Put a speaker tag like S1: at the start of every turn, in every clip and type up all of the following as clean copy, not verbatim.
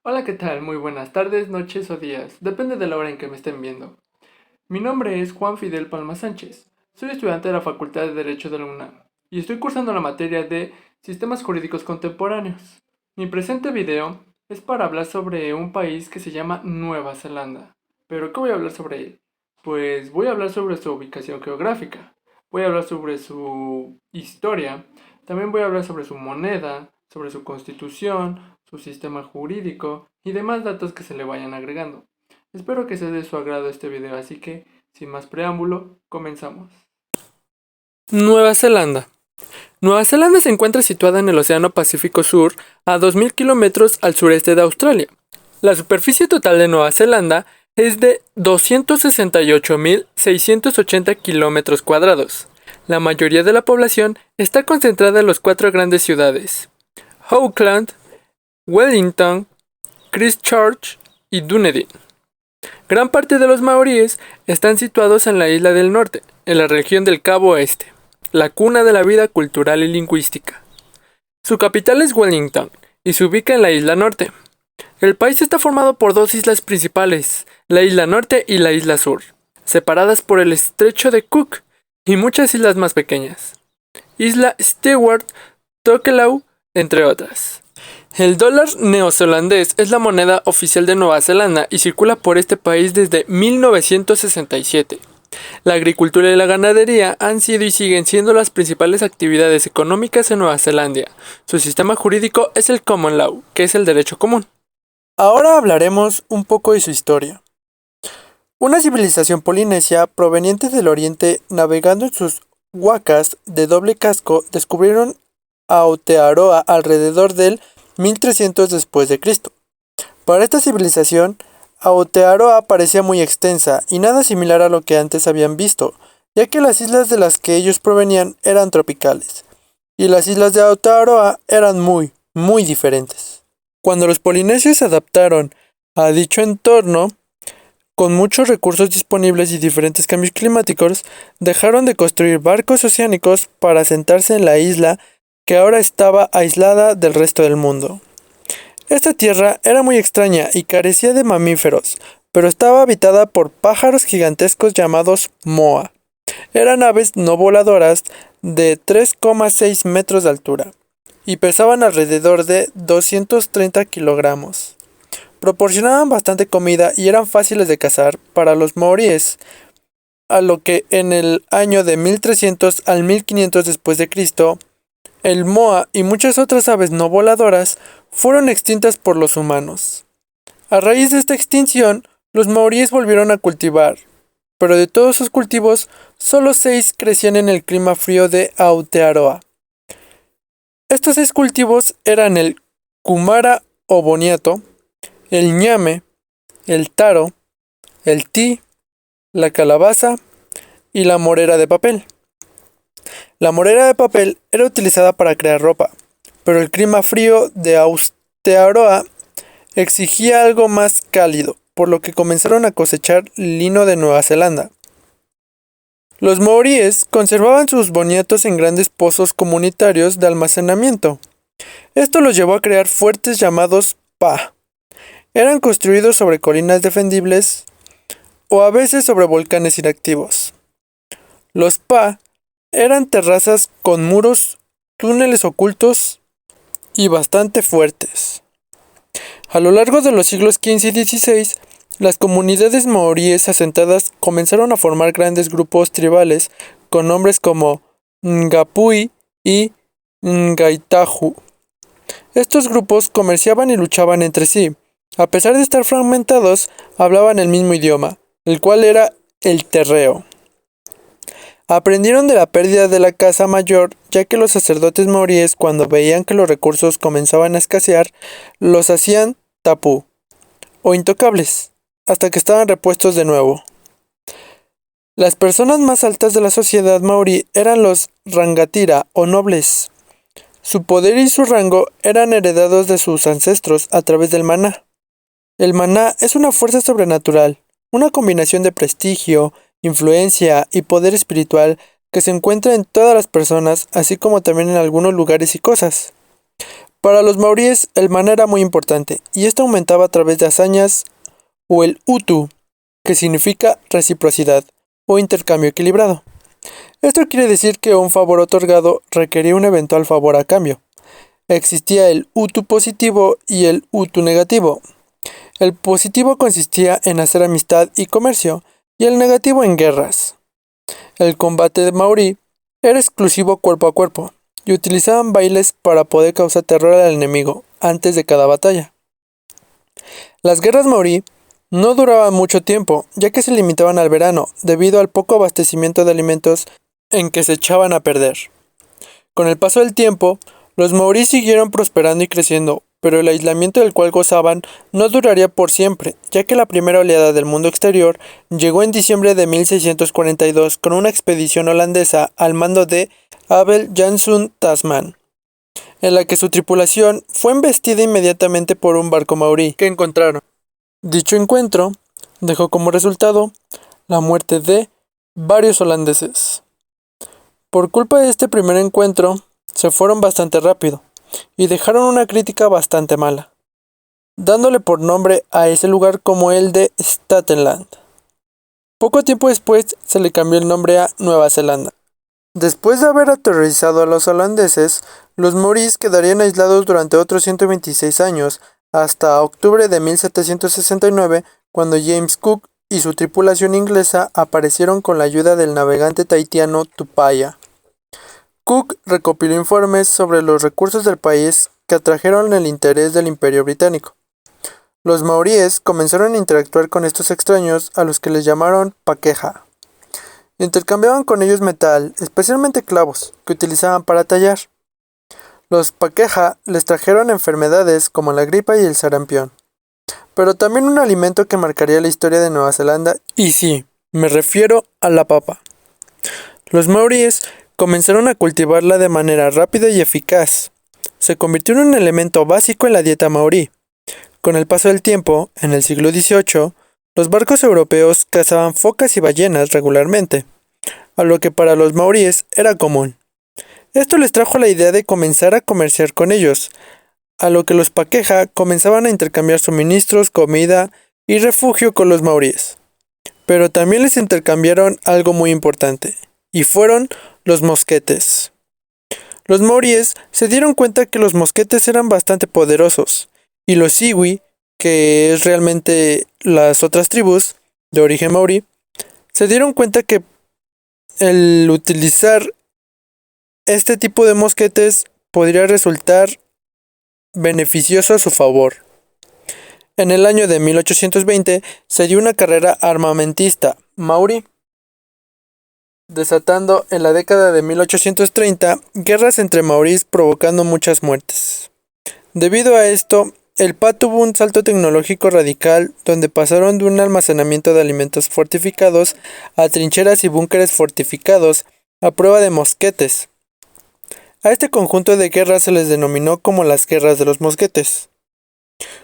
S1: Hola, ¿qué tal? Muy buenas tardes, noches o días, depende de la hora en que me estén viendo. Mi nombre es Juan Fidel Palma Sánchez. Soy estudiante de la Facultad de Derecho de la UNAM y estoy cursando la materia de Sistemas Jurídicos Contemporáneos. Mi presente video es para hablar sobre un país que se llama Nueva Zelanda. ¿Pero qué voy a hablar sobre él? Pues voy a hablar sobre su ubicación geográfica, voy a hablar sobre su historia, también voy a hablar sobre su moneda, sobre su constitución, su sistema jurídico y demás datos que se le vayan agregando. Espero que sea de su agrado este video, así que, sin más preámbulo, comenzamos. Nueva Zelanda. Nueva Zelanda se encuentra situada en el Océano Pacífico Sur, a 2.000 kilómetros al sureste de Australia. La superficie total de Nueva Zelanda es de 268.680 kilómetros cuadrados. La mayoría de la población está concentrada en las cuatro grandes ciudades: Auckland, Wellington, Christchurch y Dunedin. Gran parte de los maoríes están situados en la isla del norte, en la región del Cabo Oeste, la cuna de la vida cultural y lingüística. Su capital es Wellington y se ubica en la isla norte. El país está formado por dos islas principales, la isla norte y la isla sur, separadas por el estrecho de Cook y muchas islas más pequeñas. Isla Stewart, Tokelau, entre otras. El dólar neozelandés es la moneda oficial de Nueva Zelanda y circula por este país desde 1967. La agricultura y la ganadería han sido y siguen siendo las principales actividades económicas en Nueva Zelanda. Su sistema jurídico es el Common Law, que es el derecho común. Ahora hablaremos un poco de su historia. Una civilización polinesia proveniente del oriente, navegando en sus huacas de doble casco, descubrieron Aotearoa alrededor del 1300 después de Cristo. Para esta civilización, Aotearoa parecía muy extensa y nada similar a lo que antes habían visto, ya que las islas de las que ellos provenían eran tropicales, y las islas de Aotearoa eran muy diferentes. Cuando los polinesios se adaptaron a dicho entorno, con muchos recursos disponibles y diferentes cambios climáticos, dejaron de construir barcos oceánicos para asentarse en la isla que ahora estaba aislada del resto del mundo. Esta tierra era muy extraña y carecía de mamíferos, pero estaba habitada por pájaros gigantescos llamados moa. Eran aves no voladoras de 3,6 metros de altura y pesaban alrededor de 230 kilogramos. Proporcionaban bastante comida y eran fáciles de cazar para los maoríes, a lo que en el año de 1300 al 1500 después de Cristo, el moa y muchas otras aves no voladoras fueron extintas por los humanos. A raíz de esta extinción, los maoríes volvieron a cultivar, pero de todos sus cultivos, solo 6 crecían en el clima frío de Aotearoa. Estos 6 cultivos eran el kumara o boniato, el ñame, el taro, el ti, la calabaza y la morera de papel. La morera de papel era utilizada para crear ropa, pero el clima frío de Aotearoa exigía algo más cálido, por lo que comenzaron a cosechar lino de Nueva Zelanda. Los maoríes conservaban sus boniatos en grandes pozos comunitarios de almacenamiento. Esto los llevó a crear fuertes llamados pa. Eran construidos sobre colinas defendibles o a veces sobre volcanes inactivos. Los pa eran terrazas con muros, túneles ocultos y bastante fuertes. A lo largo de los siglos XV y XVI, las comunidades maoríes asentadas comenzaron a formar grandes grupos tribales con nombres como Ngapui y Ngaitahu. Estos grupos comerciaban y luchaban entre sí. A pesar de estar fragmentados, hablaban el mismo idioma, el cual era el terreo. Aprendieron de la pérdida de la casa mayor, ya que los sacerdotes maoríes, cuando veían que los recursos comenzaban a escasear, los hacían tapú, o intocables, hasta que estaban repuestos de nuevo. Las personas más altas de la sociedad maorí eran los rangatira, o nobles. Su poder y su rango eran heredados de sus ancestros a través del maná. El maná es una fuerza sobrenatural, una combinación de prestigio, influencia y poder espiritual que se encuentra en todas las personas, así como también en algunos lugares y cosas. Para los maoríes, el maná era muy importante, y esto aumentaba a través de hazañas o el utu, que significa reciprocidad o intercambio equilibrado. Esto quiere decir que un favor otorgado requería un eventual favor a cambio. Existía el utu positivo y el utu negativo. El positivo consistía en hacer amistad y comercio, y el negativo en guerras. El combate de maorí era exclusivo cuerpo a cuerpo, y utilizaban bailes para poder causar terror al enemigo antes de cada batalla. Las guerras maorí no duraban mucho tiempo, ya que se limitaban al verano, debido al poco abastecimiento de alimentos en que se echaban a perder. Con el paso del tiempo, los maoríes siguieron prosperando y creciendo, pero el aislamiento del cual gozaban no duraría por siempre, ya que la primera oleada del mundo exterior llegó en diciembre de 1642 con una expedición holandesa al mando de Abel Janszoon Tasman, en la que su tripulación fue embestida inmediatamente por un barco maorí que encontraron. Dicho encuentro dejó como resultado la muerte de varios holandeses. Por culpa de este primer encuentro, se fueron bastante rápido y dejaron una crítica bastante mala, dándole por nombre a ese lugar como el de Statenland. Poco tiempo después se le cambió el nombre a Nueva Zelanda. Después de haber aterrorizado a los holandeses, los maoríes quedarían aislados durante otros 126 años, hasta octubre de 1769, cuando James Cook y su tripulación inglesa aparecieron con la ayuda del navegante tahitiano Tupaya. Cook recopiló informes sobre los recursos del país que atrajeron el interés del Imperio Británico. Los maoríes comenzaron a interactuar con estos extraños, a los que les llamaron pakeha. Intercambiaban con ellos metal, especialmente clavos, que utilizaban para tallar. Los pakeha les trajeron enfermedades como la gripa y el sarampión, pero también un alimento que marcaría la historia de Nueva Zelanda, y sí, me refiero a la papa. Los maoríes comenzaron a cultivarla de manera rápida y eficaz. Se convirtió en un elemento básico en la dieta maorí. Con el paso del tiempo, en el siglo XVIII, los barcos europeos cazaban focas y ballenas regularmente, a lo que para los maoríes era común. Esto les trajo la idea de comenzar a comerciar con ellos, a lo que los pakeha comenzaban a intercambiar suministros, comida y refugio con los maoríes. Pero también les intercambiaron algo muy importante, y fueron los mosquetes. Los maoríes se dieron cuenta que los mosquetes eran bastante poderosos, y los iwi, que es realmente las otras tribus de origen maorí, se dieron cuenta que el utilizar este tipo de mosquetes podría resultar beneficioso a su favor. En el año de 1820 se dio una carrera armamentista maorí, desatando en la década de 1830 guerras entre maoríes provocando muchas muertes. Debido a esto, el PA tuvo un salto tecnológico radical donde pasaron de un almacenamiento de alimentos fortificados a trincheras y búnkeres fortificados a prueba de mosquetes. A este conjunto de guerras se les denominó como las guerras de los mosquetes.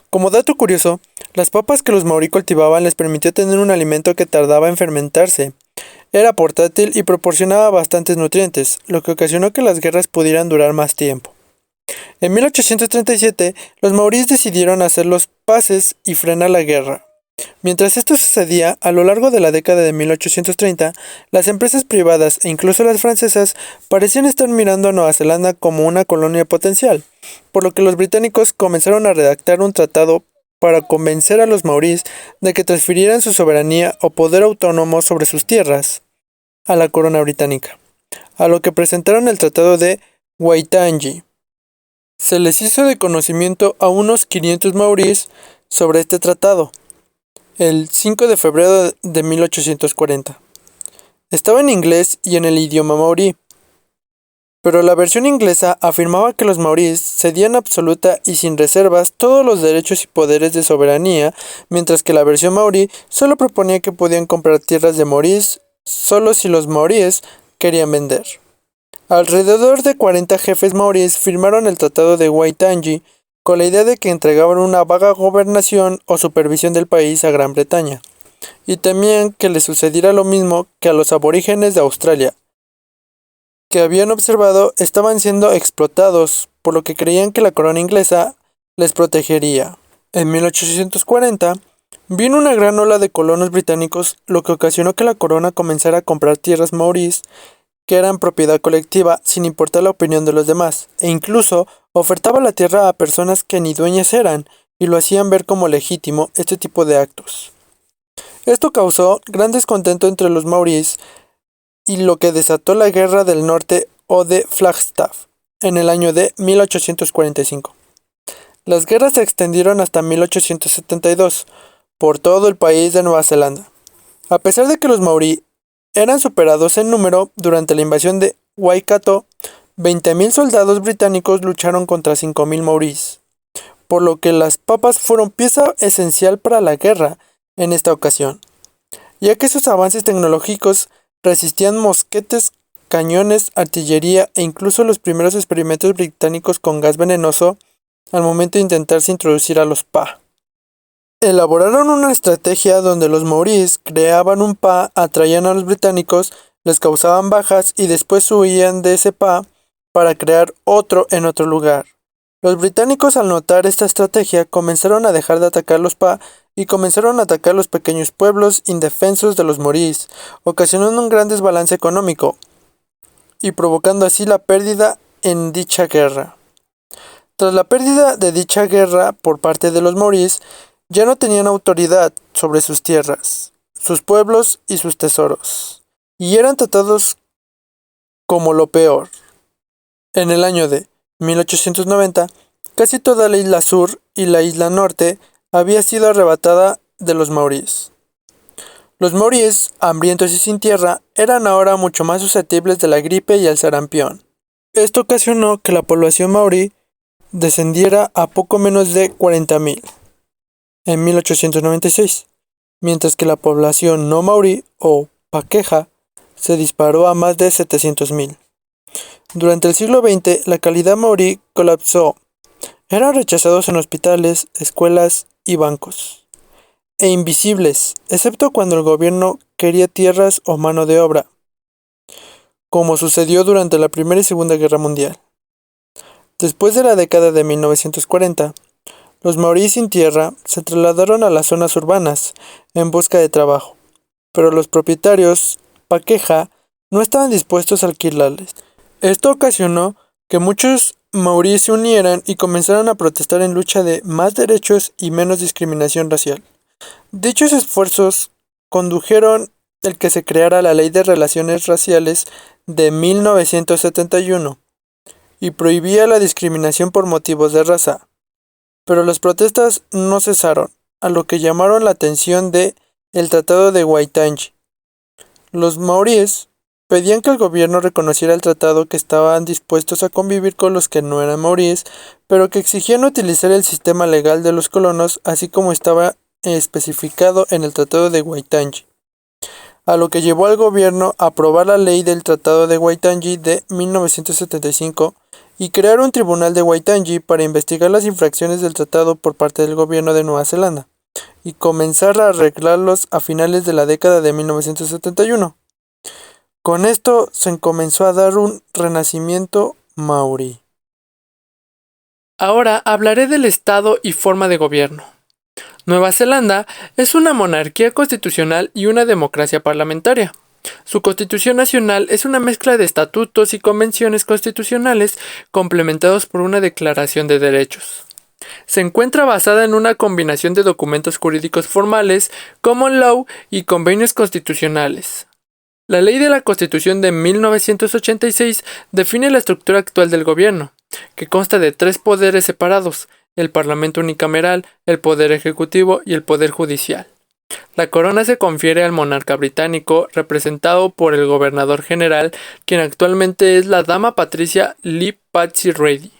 S1: Como dato curioso, las papas que los maorí cultivaban les permitió tener un alimento que tardaba en fermentarse. Era portátil y proporcionaba bastantes nutrientes, lo que ocasionó que las guerras pudieran durar más tiempo. En 1837, los maoríes decidieron hacer los paces y frenar la guerra. Mientras esto sucedía, a lo largo de la década de 1830, las empresas privadas e incluso las francesas parecían estar mirando a Nueva Zelanda como una colonia potencial, por lo que los británicos comenzaron a redactar un tratado para convencer a los maoríes de que transfirieran su soberanía o poder autónomo sobre sus tierras a la corona británica, a lo que presentaron el Tratado de Waitangi. Se les hizo de conocimiento a unos 500 maoríes sobre este tratado, el 5 de febrero de 1840. Estaba en inglés y en el idioma maorí, pero la versión inglesa afirmaba que los maoríes cedían absoluta y sin reservas todos los derechos y poderes de soberanía, mientras que la versión maorí solo proponía que podían comprar tierras de maoríes solo si los maoríes querían vender. Alrededor de 40 jefes maoríes firmaron el Tratado de Waitangi con la idea de que entregaban una vaga gobernación o supervisión del país a Gran Bretaña, y temían que le sucediera lo mismo que a los aborígenes de Australia, que habían observado estaban siendo explotados por lo que creían que la corona inglesa les protegería. En 1840 vino una gran ola de colonos británicos, lo que ocasionó que la corona comenzara a comprar tierras maorís que eran propiedad colectiva sin importar la opinión de los demás, e incluso ofertaba la tierra a personas que ni dueñas eran y lo hacían ver como legítimo este tipo de actos. Esto causó gran descontento entre los maorís y lo que desató la Guerra del Norte o de Flagstaff en el año de 1845. Las guerras se extendieron hasta 1872 por todo el país de Nueva Zelanda. A pesar de que los maorí eran superados en número durante la invasión de Waikato, 20.000 soldados británicos lucharon contra 5.000 maorís, por lo que las papas fueron pieza esencial para la guerra en esta ocasión, ya que sus avances tecnológicos resistían mosquetes, cañones, artillería e incluso los primeros experimentos británicos con gas venenoso al momento de intentarse introducir a los PA. Elaboraron una estrategia donde los maorís creaban un PA, atraían a los británicos, les causaban bajas y después huían de ese PA para crear otro en otro lugar. Los británicos, al notar esta estrategia, comenzaron a dejar de atacar los PA y comenzaron a atacar los pequeños pueblos indefensos de los maorís, ocasionando un gran desbalance económico y provocando así la pérdida en dicha guerra. Tras la pérdida de dicha guerra por parte de los maorís, ya no tenían autoridad sobre sus tierras, sus pueblos y sus tesoros, y eran tratados como lo peor. En el año de 1890, casi toda la isla sur y la isla norte había sido arrebatada de los maorís. Los maorís, hambrientos y sin tierra, eran ahora mucho más susceptibles de la gripe y el sarampión. Esto ocasionó que la población maorí descendiera a poco menos de 40.000 en 1896, mientras que la población no maorí o pakeha se disparó a más de 700.000. Durante el siglo XX, la calidad maorí colapsó. Eran rechazados en hospitales, escuelas y bancos, e invisibles, excepto cuando el gobierno quería tierras o mano de obra, como sucedió durante la Primera y Segunda Guerra Mundial. Después de la década de 1940, los maorí sin tierra se trasladaron a las zonas urbanas en busca de trabajo, pero los propietarios pakeha no estaban dispuestos a alquilarles. Esto ocasionó que muchos maorí se unieran y comenzaron a protestar en lucha de más derechos y menos discriminación racial. Dichos esfuerzos condujeron el que se creara la Ley de Relaciones Raciales de 1971 y prohibía la discriminación por motivos de raza. Pero las protestas no cesaron, a lo que llamaron la atención de el Tratado de Waitangi. Los maoríes pedían que el gobierno reconociera el tratado, que estaban dispuestos a convivir con los que no eran maoríes, pero que exigían utilizar el sistema legal de los colonos, así como estaba especificado en el Tratado de Waitangi, a lo que llevó al gobierno a aprobar la ley del Tratado de Waitangi de 1975 y crear un tribunal de Waitangi para investigar las infracciones del tratado por parte del gobierno de Nueva Zelanda y comenzar a arreglarlos a finales de la década de 1971. Con esto se comenzó a dar un renacimiento maorí. Ahora hablaré del estado y forma de gobierno. Nueva Zelanda es una monarquía constitucional y una democracia parlamentaria. Su constitución nacional es una mezcla de estatutos y convenciones constitucionales complementados por una declaración de derechos. Se encuentra basada en una combinación de documentos jurídicos formales, common law y convenios constitucionales. La Ley de la Constitución de 1986 define la estructura actual del gobierno, que consta de 3 poderes separados: el Parlamento unicameral, el Poder Ejecutivo y el Poder Judicial. La corona se confiere al monarca británico, representado por el gobernador general, quien actualmente es la dama Patricia Lee Patsy Reddy.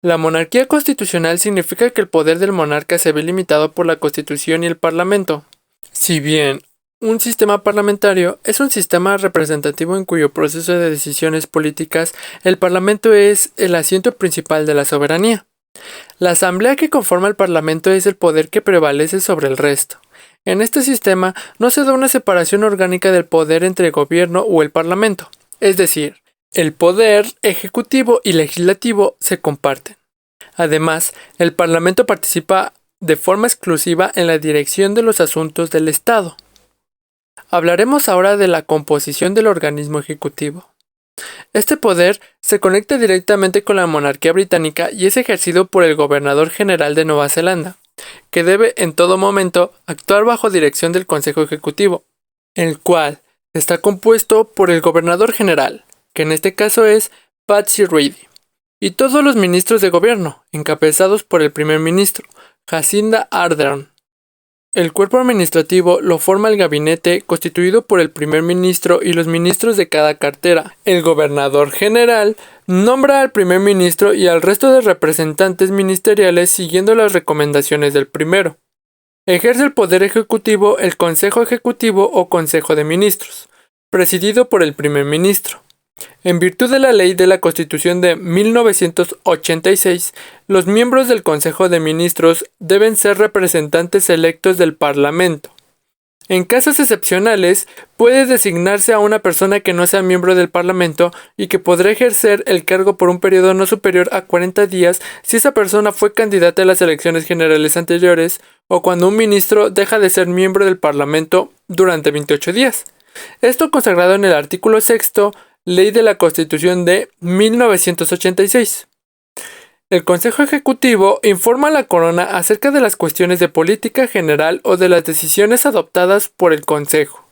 S1: La monarquía constitucional significa que el poder del monarca se ve limitado por la Constitución y el Parlamento. Si bien un sistema parlamentario es un sistema representativo en cuyo proceso de decisiones políticas el Parlamento es el asiento principal de la soberanía. La asamblea que conforma el Parlamento es el poder que prevalece sobre el resto. En este sistema no se da una separación orgánica del poder entre el gobierno o el Parlamento. Es decir, El poder ejecutivo y legislativo se comparten. Además, el Parlamento participa de forma exclusiva en la dirección de los asuntos del Estado. Hablaremos ahora de la composición del organismo ejecutivo. Este poder se conecta directamente con la monarquía británica y es ejercido por el Gobernador General de Nueva Zelanda, que debe en todo momento actuar bajo dirección del Consejo Ejecutivo, el cual está compuesto por el Gobernador General, que en este caso es Patsy Reedy, y todos los ministros de gobierno, encabezados por el primer ministro, Jacinda Ardern. El cuerpo administrativo lo forma el gabinete, constituido por el primer ministro y los ministros de cada cartera. El gobernador general nombra al primer ministro y al resto de representantes ministeriales siguiendo las recomendaciones del primero. Ejerce el poder ejecutivo el Consejo Ejecutivo o Consejo de Ministros, presidido por el primer ministro. En virtud de la Ley de la Constitución de 1986, los miembros del Consejo de Ministros deben ser representantes electos del Parlamento. En casos excepcionales, puede designarse a una persona que no sea miembro del Parlamento y que podrá ejercer el cargo por un periodo no superior a 40 días si esa persona fue candidata a las elecciones generales anteriores o cuando un ministro deja de ser miembro del Parlamento durante 28 días. Esto consagrado en el artículo 6º, Ley de la Constitución de 1986. El Consejo Ejecutivo informa a la Corona acerca de las cuestiones de política general o de las decisiones adoptadas por el Consejo.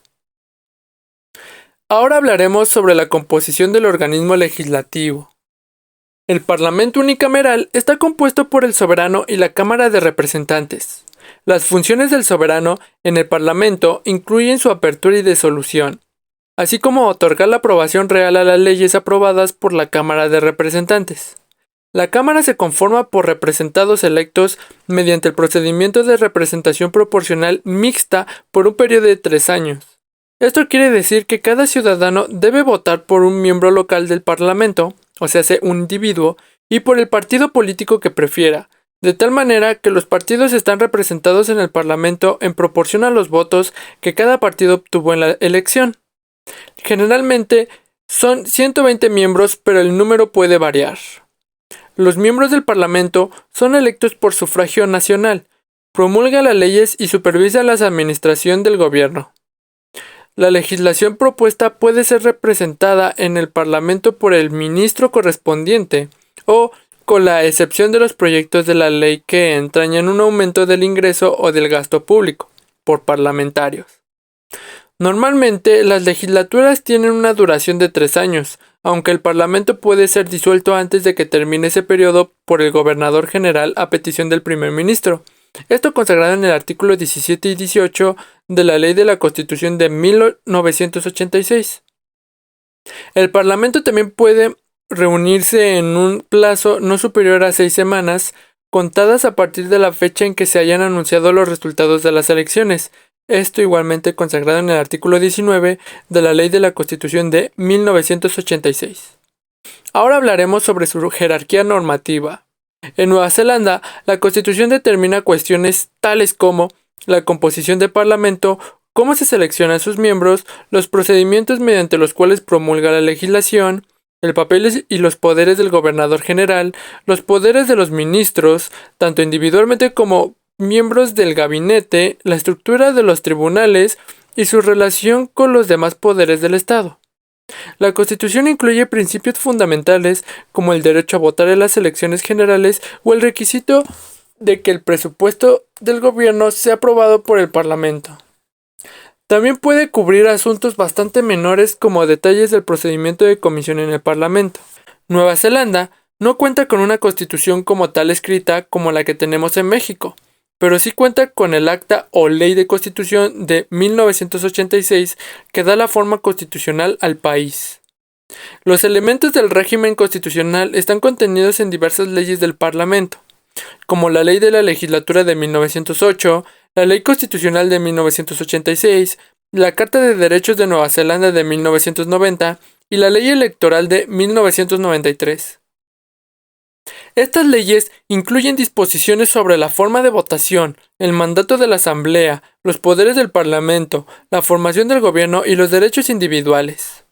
S1: Ahora hablaremos sobre la composición del organismo legislativo. El Parlamento unicameral está compuesto por el soberano y la Cámara de Representantes. Las funciones del soberano en el Parlamento incluyen su apertura y disolución, así como otorgar la aprobación real a las leyes aprobadas por la Cámara de Representantes. La Cámara se conforma por representados electos mediante el procedimiento de representación proporcional mixta por un periodo de 3 años. Esto quiere decir que cada ciudadano debe votar por un miembro local del Parlamento, o sea, un individuo, y por el partido político que prefiera, de tal manera que los partidos están representados en el Parlamento en proporción a los votos que cada partido obtuvo en la elección. Generalmente son 120 miembros, pero el número puede variar. Los miembros del Parlamento son electos por sufragio nacional, promulga las leyes y supervisa la administración del gobierno. La legislación propuesta puede ser representada en el Parlamento por el ministro correspondiente o, con la excepción de los proyectos de la ley que entrañan un aumento del ingreso o del gasto público, por parlamentarios. Normalmente, las legislaturas tienen una duración de 3 años, aunque el Parlamento puede ser disuelto antes de que termine ese periodo por el Gobernador General a petición del primer ministro. Esto consagrado en el artículo 17 y 18 de la Ley de la Constitución de 1986. El Parlamento también puede reunirse en un plazo no superior a 6 semanas, contadas a partir de la fecha en que se hayan anunciado los resultados de las elecciones. Esto igualmente consagrado en el artículo 19 de la Ley de la Constitución de 1986. Ahora hablaremos sobre su jerarquía normativa. En Nueva Zelanda, la Constitución determina cuestiones tales como la composición del Parlamento, cómo se seleccionan sus miembros, los procedimientos mediante los cuales promulga la legislación, el papel y los poderes del gobernador general, los poderes de los ministros, tanto individualmente como miembros del gabinete, la estructura de los tribunales y su relación con los demás poderes del Estado. La Constitución incluye principios fundamentales como el derecho a votar en las elecciones generales o el requisito de que el presupuesto del gobierno sea aprobado por el Parlamento. También puede cubrir asuntos bastante menores como detalles del procedimiento de comisión en el Parlamento. Nueva Zelanda no cuenta con una constitución como tal escrita como la que tenemos en México, pero sí cuenta con el Acta o Ley de Constitución de 1986 que da la forma constitucional al país. Los elementos del régimen constitucional están contenidos en diversas leyes del Parlamento, como la Ley de la Legislatura de 1908, la Ley Constitucional de 1986, la Carta de Derechos de Nueva Zelanda de 1990 y la Ley Electoral de 1993. Estas leyes incluyen disposiciones sobre la forma de votación, el mandato de la Asamblea, los poderes del Parlamento, la formación del gobierno y los derechos individuales.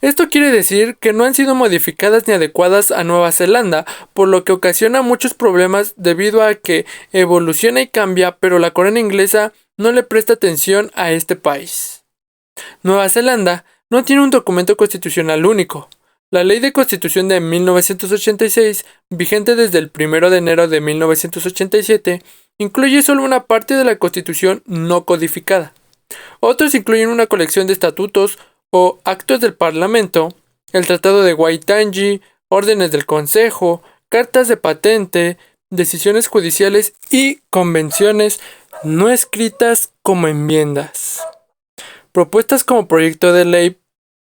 S1: Esto quiere decir que no han sido modificadas ni adecuadas a Nueva Zelanda, por lo que ocasiona muchos problemas debido a que evoluciona y cambia, pero la corona inglesa no le presta atención a este país. Nueva Zelanda no tiene un documento constitucional único. La Ley de Constitución de 1986, vigente desde el 1 de enero de 1987, incluye solo una parte de la Constitución no codificada. Otros incluyen una colección de estatutos o actos del Parlamento, el Tratado de Waitangi, órdenes del Consejo, cartas de patente, decisiones judiciales y convenciones no escritas como enmiendas, propuestas como proyecto de ley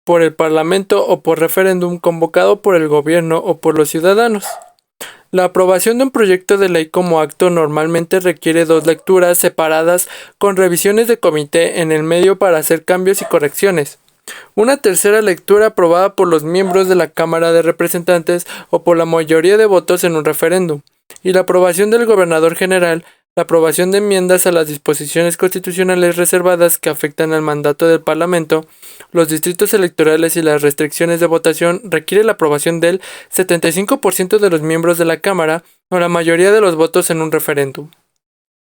S1: por el Parlamento o por referéndum convocado por el gobierno o por los ciudadanos. La aprobación de un proyecto de ley como acto normalmente requiere 2 lecturas separadas con revisiones de comité en el medio para hacer cambios y correcciones. Una tercera lectura aprobada por los miembros de la Cámara de Representantes o por la mayoría de votos en un referéndum. Y la aprobación del gobernador general, la aprobación de enmiendas a las disposiciones constitucionales reservadas que afectan al mandato del Parlamento, los distritos electorales y las restricciones de votación requiere la aprobación del 75% de los miembros de la Cámara o la mayoría de los votos en un referéndum.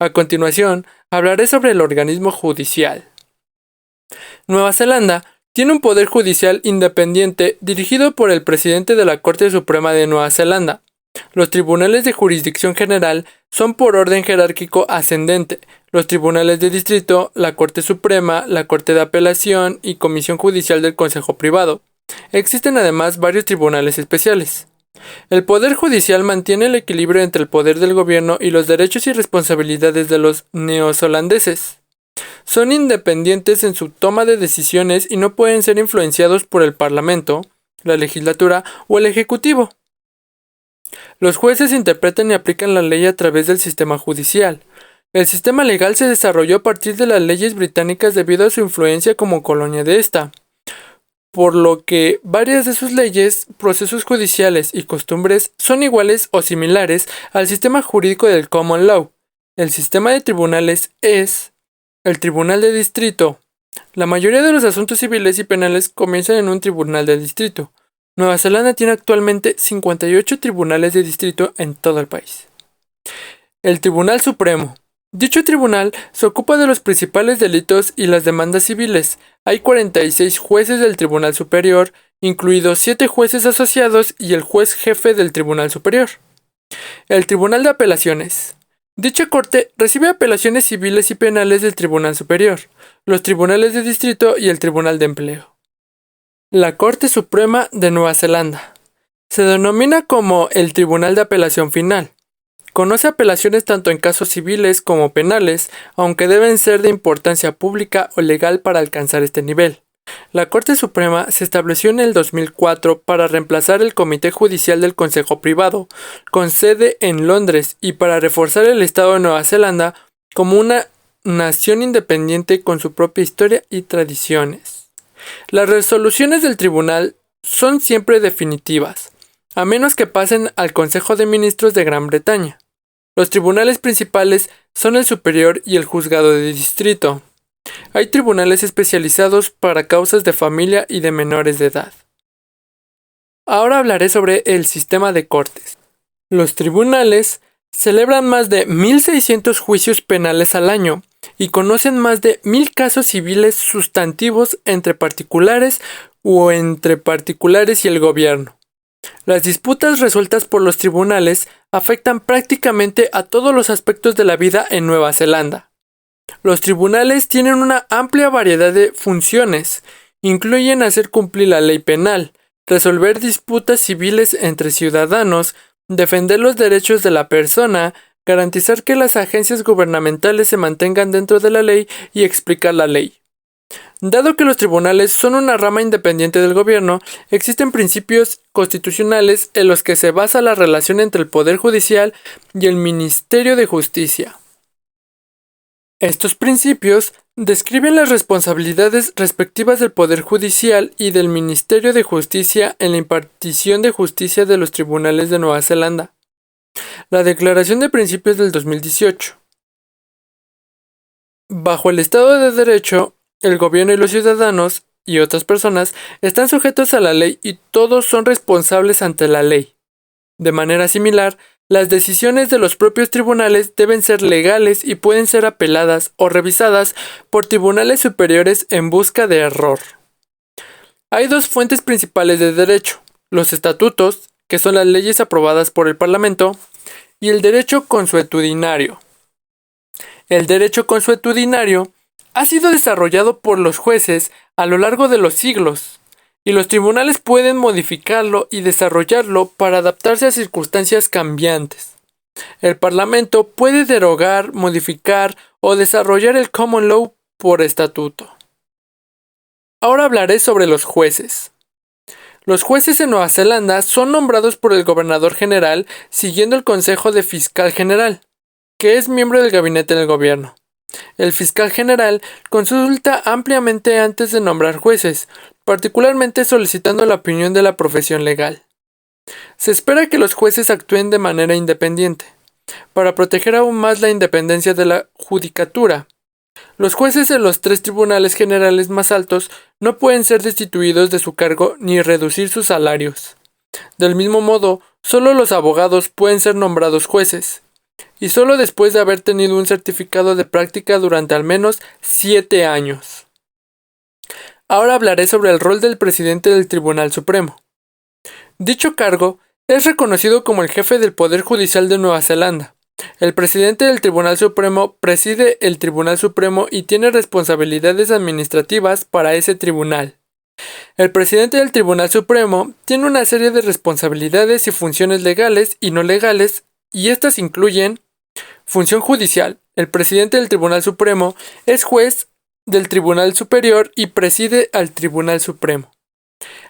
S1: A continuación, hablaré sobre el organismo judicial. Nueva Zelanda tiene un poder judicial independiente dirigido por el presidente de la Corte Suprema de Nueva Zelanda. Los tribunales de jurisdicción general son por orden jerárquico ascendente. Los tribunales de distrito, la Corte Suprema, la Corte de Apelación y Comisión Judicial del Consejo Privado. Existen además varios tribunales especiales. El Poder Judicial mantiene el equilibrio entre el poder del gobierno y los derechos y responsabilidades de los neozelandeses. Son independientes en su toma de decisiones y no pueden ser influenciados por el Parlamento, la legislatura o el Ejecutivo. Los jueces interpretan y aplican la ley a través del sistema judicial. El sistema legal se desarrolló a partir de las leyes británicas debido a su influencia como colonia de esta, por lo que varias de sus leyes, procesos judiciales y costumbres son iguales o similares al sistema jurídico del Common Law. El sistema de tribunales es el Tribunal de Distrito. La mayoría de los asuntos civiles y penales comienzan en un tribunal de distrito. Nueva Zelanda tiene actualmente 58 tribunales de distrito en todo el país. El Tribunal Supremo. Dicho tribunal se ocupa de los principales delitos y las demandas civiles. Hay 46 jueces del Tribunal Superior, incluidos 7 jueces asociados y el juez jefe del Tribunal Superior. El Tribunal de Apelaciones. Dicha corte recibe apelaciones civiles y penales del Tribunal Superior, los tribunales de distrito y el Tribunal de Empleo. La Corte Suprema de Nueva Zelanda. Se denomina como el Tribunal de Apelación Final. Conoce apelaciones tanto en casos civiles como penales, aunque deben ser de importancia pública o legal para alcanzar este nivel. La Corte Suprema se estableció en el 2004 para reemplazar el Comité Judicial del Consejo Privado, con sede en Londres, y para reforzar el Estado de Nueva Zelanda como una nación independiente con su propia historia y tradiciones. Las resoluciones del tribunal son siempre definitivas, a menos que pasen al Consejo de Ministros de Gran Bretaña. Los tribunales principales son el Superior y el Juzgado de Distrito. Hay tribunales especializados para causas de familia y de menores de edad. Ahora hablaré sobre el sistema de cortes. Los tribunales celebran más de 1.600 juicios penales al año y conocen más de 1.000 casos civiles sustantivos entre particulares o entre particulares y el gobierno. Las disputas resueltas por los tribunales afectan prácticamente a todos los aspectos de la vida en Nueva Zelanda. Los tribunales tienen una amplia variedad de funciones. Incluyen hacer cumplir la ley penal, resolver disputas civiles entre ciudadanos, defender los derechos de la persona, garantizar que las agencias gubernamentales se mantengan dentro de la ley y explicar la ley. Dado que los tribunales son una rama independiente del gobierno, existen principios constitucionales en los que se basa la relación entre el Poder Judicial y el Ministerio de Justicia. Estos principios describen las responsabilidades respectivas del Poder Judicial y del Ministerio de Justicia en la impartición de justicia de los tribunales de Nueva Zelanda. La Declaración de Principios del 2018. Bajo el Estado de Derecho, el gobierno y los ciudadanos y otras personas están sujetos a la ley y todos son responsables ante la ley. De manera similar, las decisiones de los propios tribunales deben ser legales y pueden ser apeladas o revisadas por tribunales superiores en busca de error. Hay dos fuentes principales de derecho: los estatutos, que son las leyes aprobadas por el Parlamento, y el derecho consuetudinario. El derecho consuetudinario ha sido desarrollado por los jueces a lo largo de los siglos, y los tribunales pueden modificarlo y desarrollarlo para adaptarse a circunstancias cambiantes. El Parlamento puede derogar, modificar o desarrollar el common law por estatuto. Ahora hablaré sobre los jueces. Los jueces en Nueva Zelanda son nombrados por el gobernador general siguiendo el Consejo de Fiscal General, que es miembro del gabinete del gobierno. El fiscal general consulta ampliamente antes de nombrar jueces, particularmente solicitando la opinión de la profesión legal. Se espera que los jueces actúen de manera independiente, para proteger aún más la independencia de la judicatura. Los jueces en los 3 tribunales generales más altos no pueden ser destituidos de su cargo ni reducir sus salarios. Del mismo modo, solo los abogados pueden ser nombrados jueces, y solo después de haber tenido un certificado de práctica durante al menos 7 años. Ahora hablaré sobre el rol del presidente del Tribunal Supremo. Dicho cargo es reconocido como el jefe del Poder Judicial de Nueva Zelanda. El presidente del Tribunal Supremo preside el Tribunal Supremo y tiene responsabilidades administrativas para ese tribunal. El presidente del Tribunal Supremo tiene una serie de responsabilidades y funciones legales y no legales, y estas incluyen: función judicial. El presidente del Tribunal Supremo es juez del Tribunal Superior y preside al Tribunal Supremo.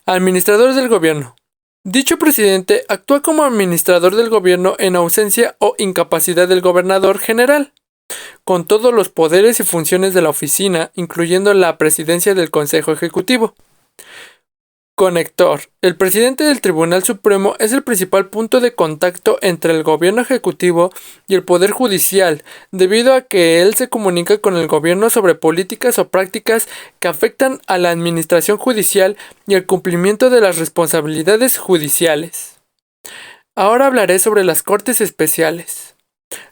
S1: Administrador del gobierno. Dicho presidente actúa como administrador del gobierno en ausencia o incapacidad del gobernador general, con todos los poderes y funciones de la oficina, incluyendo la presidencia del Consejo Ejecutivo. Conector. El presidente del Tribunal Supremo es el principal punto de contacto entre el gobierno ejecutivo y el poder judicial, debido a que él se comunica con el gobierno sobre políticas o prácticas que afectan a la administración judicial y el cumplimiento de las responsabilidades judiciales. Ahora hablaré sobre las Cortes Especiales.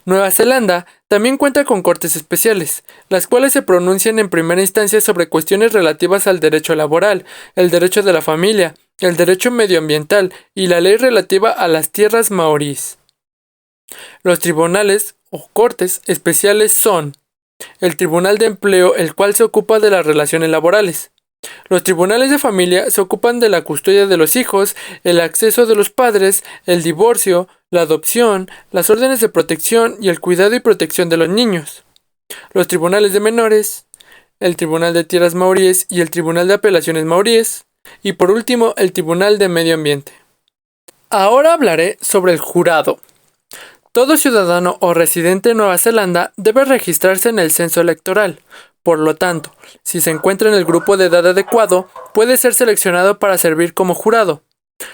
S1: Nueva Zelanda también cuenta con cortes especiales, las cuales se pronuncian en primera instancia sobre cuestiones relativas al derecho laboral, el derecho de la familia, el derecho medioambiental y la ley relativa a las tierras maorís. Los tribunales o cortes especiales son: el Tribunal de Empleo, el cual se ocupa de las relaciones laborales. Los tribunales de familia se ocupan de la custodia de los hijos, el acceso de los padres, el divorcio, la adopción, las órdenes de protección y el cuidado y protección de los niños. Los tribunales de menores, el Tribunal de Tierras Maoríes y el Tribunal de Apelaciones Maoríes, y por último el Tribunal de Medio Ambiente. Ahora hablaré sobre el jurado. Todo ciudadano o residente de Nueva Zelanda debe registrarse en el censo electoral. Por lo tanto, si se encuentra en el grupo de edad adecuado, puede ser seleccionado para servir como jurado.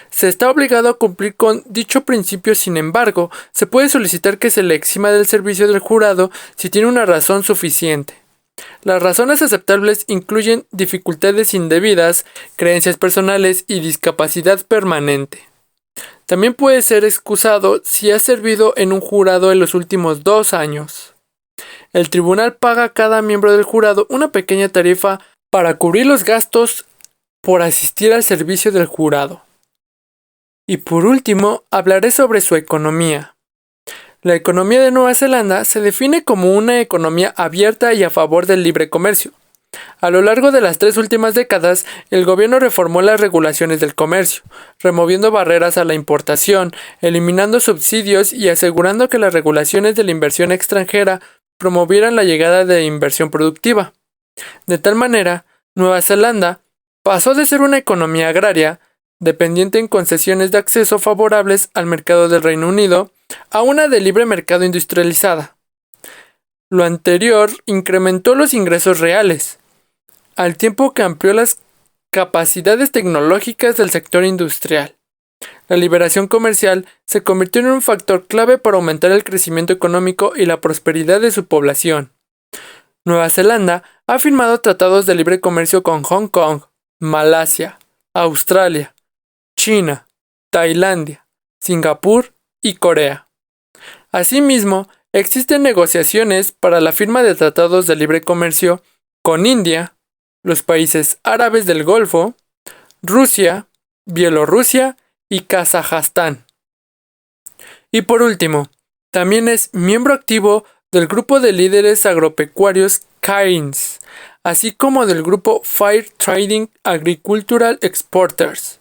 S1: Se está obligado a cumplir con dicho principio, sin embargo, se puede solicitar que se le exima del servicio del jurado si tiene una razón suficiente. Las razones aceptables incluyen dificultades indebidas, creencias personales y discapacidad permanente. También puede ser excusado si ha servido en un jurado en los últimos 2 años. El tribunal paga a cada miembro del jurado una pequeña tarifa para cubrir los gastos por asistir al servicio del jurado. Y por último, hablaré sobre su economía. La economía de Nueva Zelanda se define como una economía abierta y a favor del libre comercio. A lo largo de las 3 últimas décadas, el gobierno reformó las regulaciones del comercio, removiendo barreras a la importación, eliminando subsidios y asegurando que las regulaciones de la inversión extranjera promovieran la llegada de inversión productiva. De tal manera, Nueva Zelanda pasó de ser una economía agraria, dependiente en concesiones de acceso favorables al mercado del Reino Unido, a una de libre mercado industrializada. Lo anterior incrementó los ingresos reales, al tiempo que amplió las capacidades tecnológicas del sector industrial. La liberación comercial se convirtió en un factor clave para aumentar el crecimiento económico y la prosperidad de su población. Nueva Zelanda ha firmado tratados de libre comercio con Hong Kong, Malasia, Australia, China, Tailandia, Singapur y Corea. Asimismo, existen negociaciones para la firma de tratados de libre comercio con India, los países árabes del Golfo, Rusia, Bielorrusia y Kazajstán. Y por último, también es miembro activo del grupo de líderes agropecuarios CAINS, así como del grupo Fair Trading Agricultural Exporters.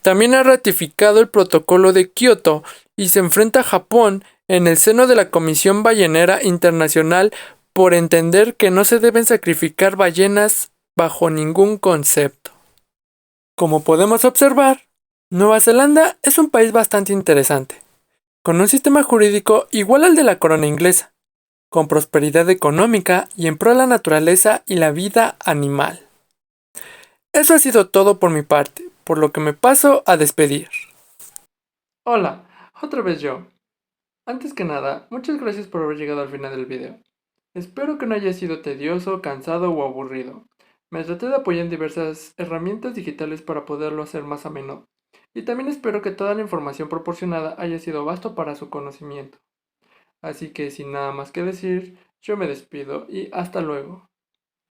S1: También ha ratificado el protocolo de Kioto y se enfrenta a Japón en el seno de la Comisión Ballenera Internacional por entender que no se deben sacrificar ballenas bajo ningún concepto. Como podemos observar, Nueva Zelanda es un país bastante interesante, con un sistema jurídico igual al de la corona inglesa, con prosperidad económica y en pro de la naturaleza y la vida animal. Eso ha sido todo por mi parte, por lo que me paso a despedir. Hola, otra vez yo. Antes que nada, muchas gracias por haber llegado al final del video. Espero que no haya sido tedioso, cansado o aburrido. Me traté de apoyar en diversas herramientas digitales para poderlo hacer más ameno. Y también espero que toda la información proporcionada haya sido vasto para su conocimiento. Así que sin nada más que decir, yo me despido y hasta luego.